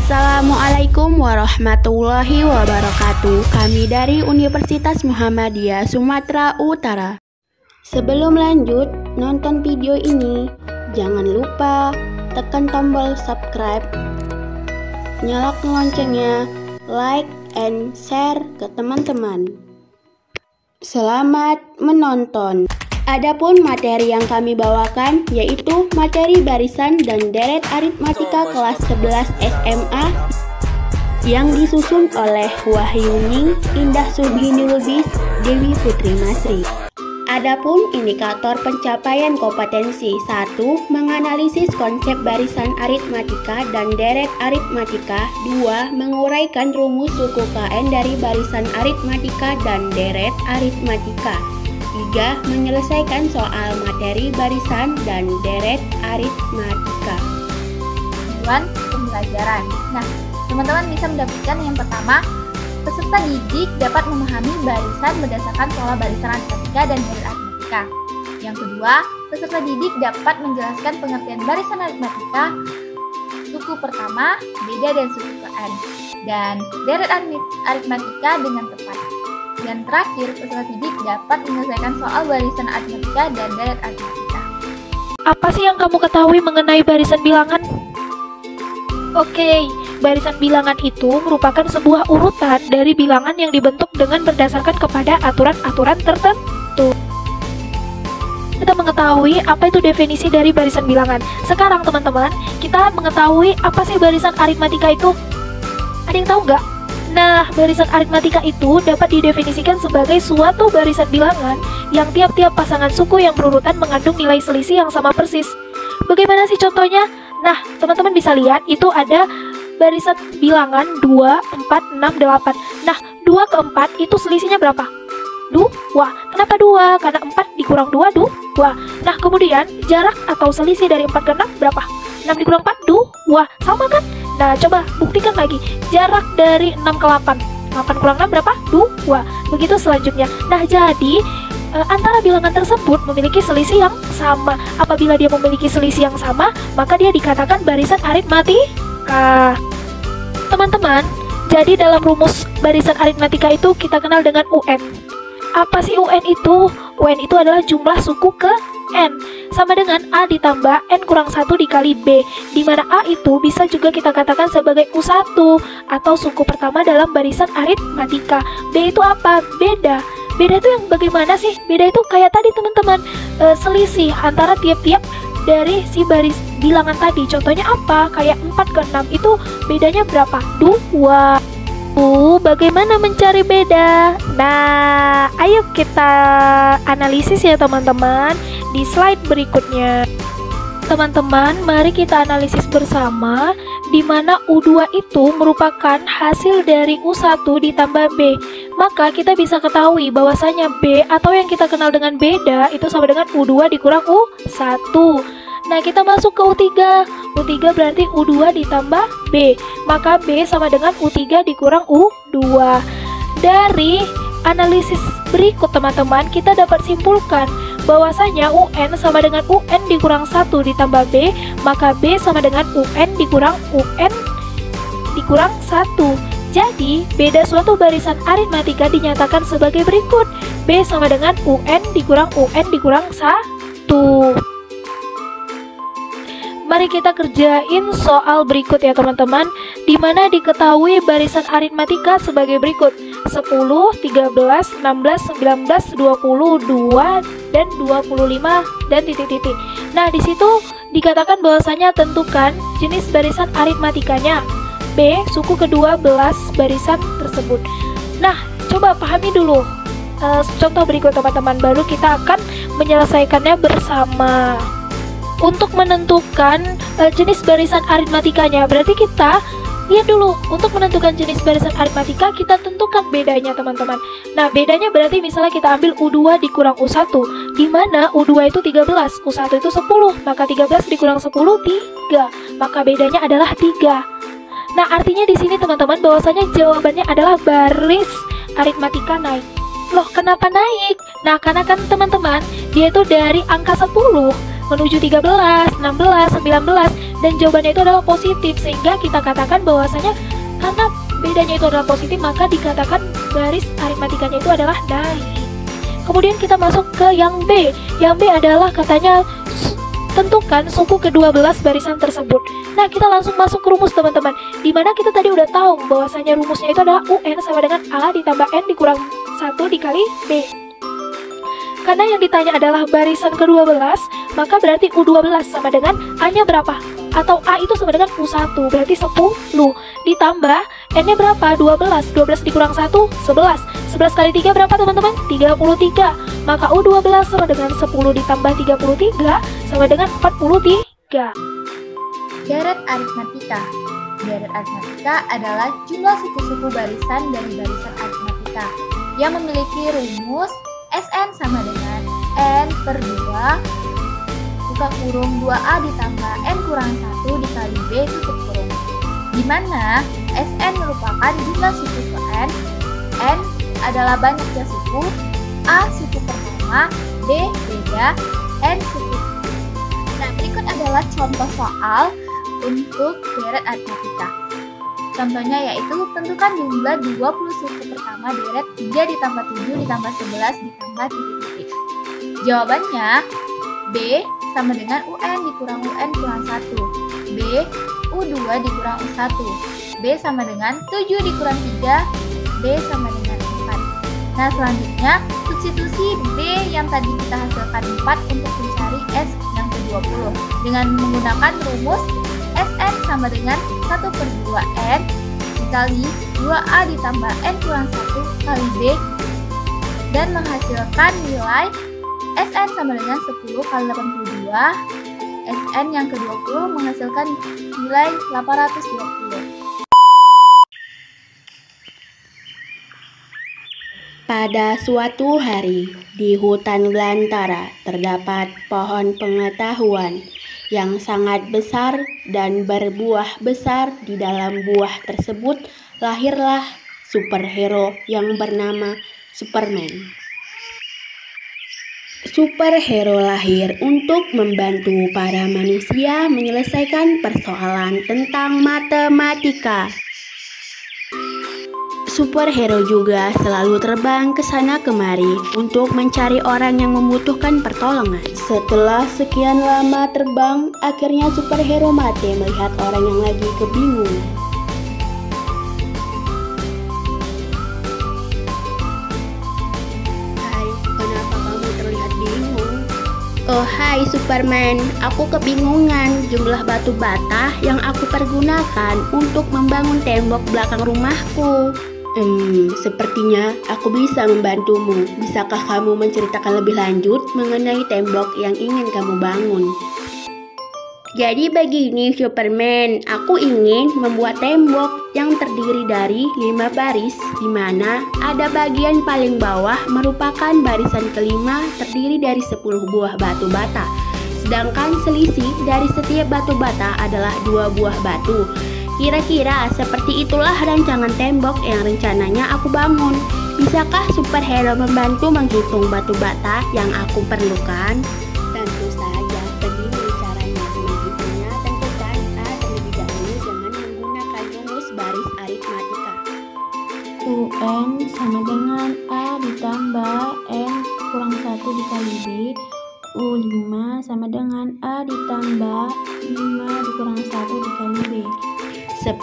Assalamualaikum warahmatullahi wabarakatuh. Kami dari Universitas Muhammadiyah Sumatera Utara. Sebelum lanjut nonton video ini, jangan lupa tekan tombol subscribe, nyalakan loncengnya, like and share ke teman-teman. Selamat menonton. Adapun materi yang kami bawakan yaitu materi barisan dan deret aritmatika kelas 11 SMA yang disusun oleh Wahyuni Indah Subhini Lubis Dewi Putri Masri. Adapun indikator pencapaian kompetensi 1. Menganalisis konsep barisan aritmatika dan deret aritmatika. 2. Menguraikan rumus suku KN dari barisan aritmatika dan deret aritmatika. 3. Menyelesaikan soal materi barisan dan deret aritmatika. Tujuan pembelajaran. Nah, teman-teman bisa mendapatkan yang pertama, peserta didik dapat memahami barisan berdasarkan pola barisan aritmatika dan deret aritmatika. Yang kedua, peserta didik dapat menjelaskan pengertian barisan aritmatika, suku pertama, beda dan suku KN, dan deret aritmatika dengan tepat. Dan terakhir, peserta didik dapat menyelesaikan soal barisan aritmatika dan deret aritmatika. Apa sih yang kamu ketahui mengenai barisan bilangan? Oke, barisan bilangan itu merupakan sebuah urutan dari bilangan yang dibentuk dengan berdasarkan kepada aturan-aturan tertentu. Kita mengetahui apa itu definisi dari barisan bilangan. Sekarang teman-teman, kita mengetahui apa sih barisan aritmatika itu? Ada yang tahu nggak? Nah, barisan aritmatika itu dapat didefinisikan sebagai suatu barisan bilangan yang tiap-tiap pasangan suku yang berurutan mengandung nilai selisih yang sama persis. Bagaimana sih contohnya? Nah, teman-teman bisa lihat itu ada barisan bilangan 2, 4, 6, 8. Nah, 2 ke 4 itu selisihnya berapa? 2. Kenapa 2? Karena 4 dikurang 2, 2. Nah, kemudian jarak atau selisih dari 4 ke 6 berapa? 6 dikurang 4, 2. Sama kan? Nah, coba buktikan lagi. Jarak dari 6 ke 8. 8 kurang 6 berapa? 2. Begitu selanjutnya. Nah, jadi antara bilangan tersebut memiliki selisih yang sama. Apabila dia memiliki selisih yang sama, maka dia dikatakan barisan aritmatika. Teman-teman, jadi dalam rumus barisan aritmatika itu kita kenal dengan UN. Apa sih UN itu? UN itu adalah jumlah suku ke N, sama dengan A ditambah N kurang 1 dikali B, di mana A itu bisa juga kita katakan sebagai U1 atau suku pertama dalam barisan aritmatika. B itu apa? Beda. Beda itu yang bagaimana sih? Beda itu kayak tadi teman-teman, selisih antara tiap-tiap dari si baris bilangan tadi. Contohnya apa? Kayak 4 ke 6 itu bedanya berapa? 2. Bagaimana mencari beda? Nah, ayo kita analisis ya teman-teman di slide berikutnya. Teman-teman, mari kita analisis bersama di mana U2 itu merupakan hasil dari U1 ditambah B. Maka kita bisa ketahui bahwasanya B atau yang kita kenal dengan beda itu sama dengan U2 dikurang U1. Nah, kita masuk ke U3. U3 berarti U2 ditambah B. Maka B sama dengan U3 dikurang U2. Dari analisis berikut teman-teman, kita dapat simpulkan bahwasanya UN sama dengan UN dikurang 1 ditambah B. Maka B sama dengan UN dikurang 1. Jadi, beda suatu barisan aritmatika dinyatakan sebagai berikut. B sama dengan UN dikurang 1. Mari kita kerjain soal berikut ya teman-teman, di mana diketahui barisan aritmatika sebagai berikut: 10, 13, 16, 19, 22, dan 25 dan titik-titik. Nah, di situ dikatakan bahwasanya tentukan jenis barisan aritmatikanya. B, suku ke-12 barisan tersebut. Nah, coba pahami dulu contoh berikut teman-teman, baru kita akan menyelesaikannya bersama. Untuk menentukan jenis barisan aritmatikanya, berarti kita lihat dulu. Untuk menentukan jenis barisan aritmatika, kita tentukan bedanya teman-teman. Nah, bedanya berarti misalnya kita ambil U2 dikurang U1, di mana U2 itu 13, U1 itu 10, maka 13 dikurang 10, 3. Maka bedanya adalah 3. Nah, artinya di sini teman-teman bahwasanya jawabannya adalah baris aritmatika naik. Loh, kenapa naik? Nah, karena kan teman-teman, dia itu dari angka 10 menuju 13, 16, 19, dan jawabannya itu adalah positif, sehingga kita katakan bahwasanya karena bedanya itu adalah positif, maka dikatakan baris aritmatikanya itu adalah naik. Kemudian kita masuk ke yang B. Yang B adalah katanya tentukan suku ke-12 barisan tersebut. Nah, kita langsung masuk ke rumus teman-teman. Dimana kita tadi udah tahu bahwasanya rumusnya itu adalah UN sama dengan A ditambah N dikurang 1 dikali B. Karena yang ditanya adalah barisan ke-12, maka berarti U12 sama dengan A-nya berapa? Atau A itu sama dengan U1, berarti 10. Ditambah N-nya berapa? 12. 12 dikurang 1, 11. 11 kali 3 berapa teman-teman? 33. Maka U12 sama dengan 10 ditambah 33 sama dengan 43. Deret aritmatika. Deret aritmatika adalah jumlah suku-suku barisan dari barisan aritmatika yang memiliki rumus Sn sama dengan N per 2 buka kurung 2A ditambah N kurang 1 dikali B tutup kurung, di mana Sn merupakan jumlah suku ke N adalah banyaknya suku, A suku pertama, B beda, N suku. Nah, berikut adalah contoh soal untuk deret aritmatika. Contohnya yaitu tentukan jumlah 20 suku pertama deret 3 ditambah 7 ditambah 11 ditambah titik-titik. Jawabannya B sama dengan UN dikurang UN kurang 1, B U2 dikurang U1, B sama dengan 7 dikurang 3, B sama dengan 4. Nah, selanjutnya substitusi B yang tadi kita hasilkan 4 untuk mencari S yang ke-20 dengan menggunakan rumus Sn sama dengan 1 per 2N dikali 2A ditambah N kurang 1 kali B dan menghasilkan nilai Sn sama dengan 10 kali 82, Sn yang ke-20 menghasilkan nilai 820. Pada suatu hari, di hutan belantara terdapat pohon pengetahuan yang sangat besar dan berbuah besar. Di dalam buah tersebut lahirlah superhero yang bernama Superman. Superhero lahir untuk membantu para manusia menyelesaikan persoalan tentang matematika. Superhero juga selalu terbang ke sana kemari untuk mencari orang yang membutuhkan pertolongan. Setelah sekian lama terbang, akhirnya superhero mati melihat orang yang lagi kebingungan. Hai, kenapa kamu terlihat bingung? Oh hai Superman, aku kebingungan jumlah batu bata yang aku pergunakan untuk membangun tembok belakang rumahku. Sepertinya aku bisa membantumu. Bisakah kamu menceritakan lebih lanjut mengenai tembok yang ingin kamu bangun? Jadi begini Superman, aku ingin membuat tembok yang terdiri dari 5 baris, di mana ada bagian paling bawah merupakan barisan kelima terdiri dari 10 buah batu bata. Sedangkan selisih dari setiap batu bata adalah 2 buah batu. Kira-kira seperti itulah rancangan tembok yang rencananya aku bangun. Bisakah superhero membantu menghitung batu bata yang aku perlukan? Tentu saja, begini caranya menghitungnya. Tentukan A terlebih dahulu dengan menggunakan rumus baris aritmatika. UN sama dengan A ditambah N kurang 1 dikali B. U5 sama dengan A ditambah 5 dikurang 1 dikali B. 10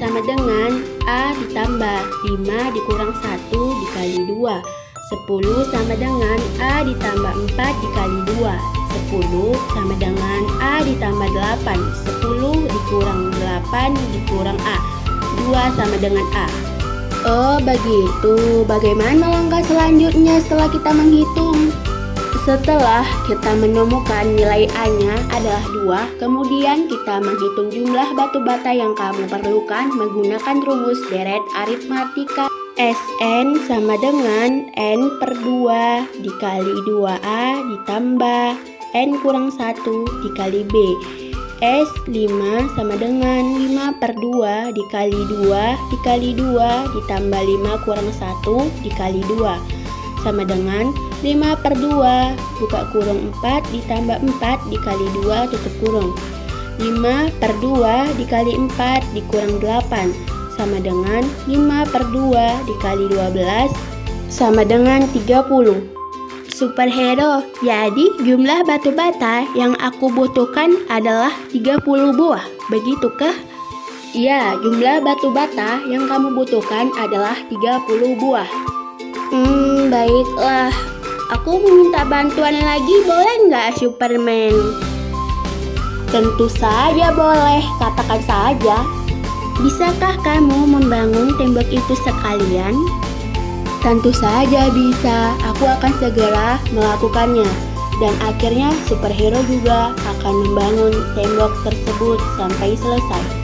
sama dengan A ditambah 5 dikurang 1 dikali 2. 10 sama dengan A ditambah 4 dikali 2. 10 sama dengan A ditambah 8. 10 dikurang 8 dikurang A. 2 sama dengan A. Oh begitu, bagaimana langkah selanjutnya setelah kita menghitung? Setelah kita menemukan nilai A-nya adalah 2, kemudian kita menghitung jumlah batu bata yang kamu perlukan menggunakan rumus deret aritmatika. Sn sama dengan N per 2 dikali 2A ditambah N kurang 1 dikali B. S5 sama dengan 5 per 2 dikali 2 dikali 2 ditambah 5 kurang 1 dikali 2 sama dengan 5/2 buka kurung 4 ditambah 4 dikali 2 tutup kurung. 5/2 dikali 4 dikurang 8 sama dengan 5/2 dikali 12 sama dengan 30. Superhero, jadi jumlah batu bata yang aku butuhkan adalah 30 buah, begitukah? Ya, jumlah batu bata yang kamu butuhkan adalah 30 buah. Baiklah. Aku meminta bantuan lagi, boleh nggak, Superman? Tentu saja boleh, katakan saja. Bisakah kamu membangun tembok itu sekalian? Tentu saja bisa, aku akan segera melakukannya. Dan akhirnya superhero juga akan membangun tembok tersebut sampai selesai.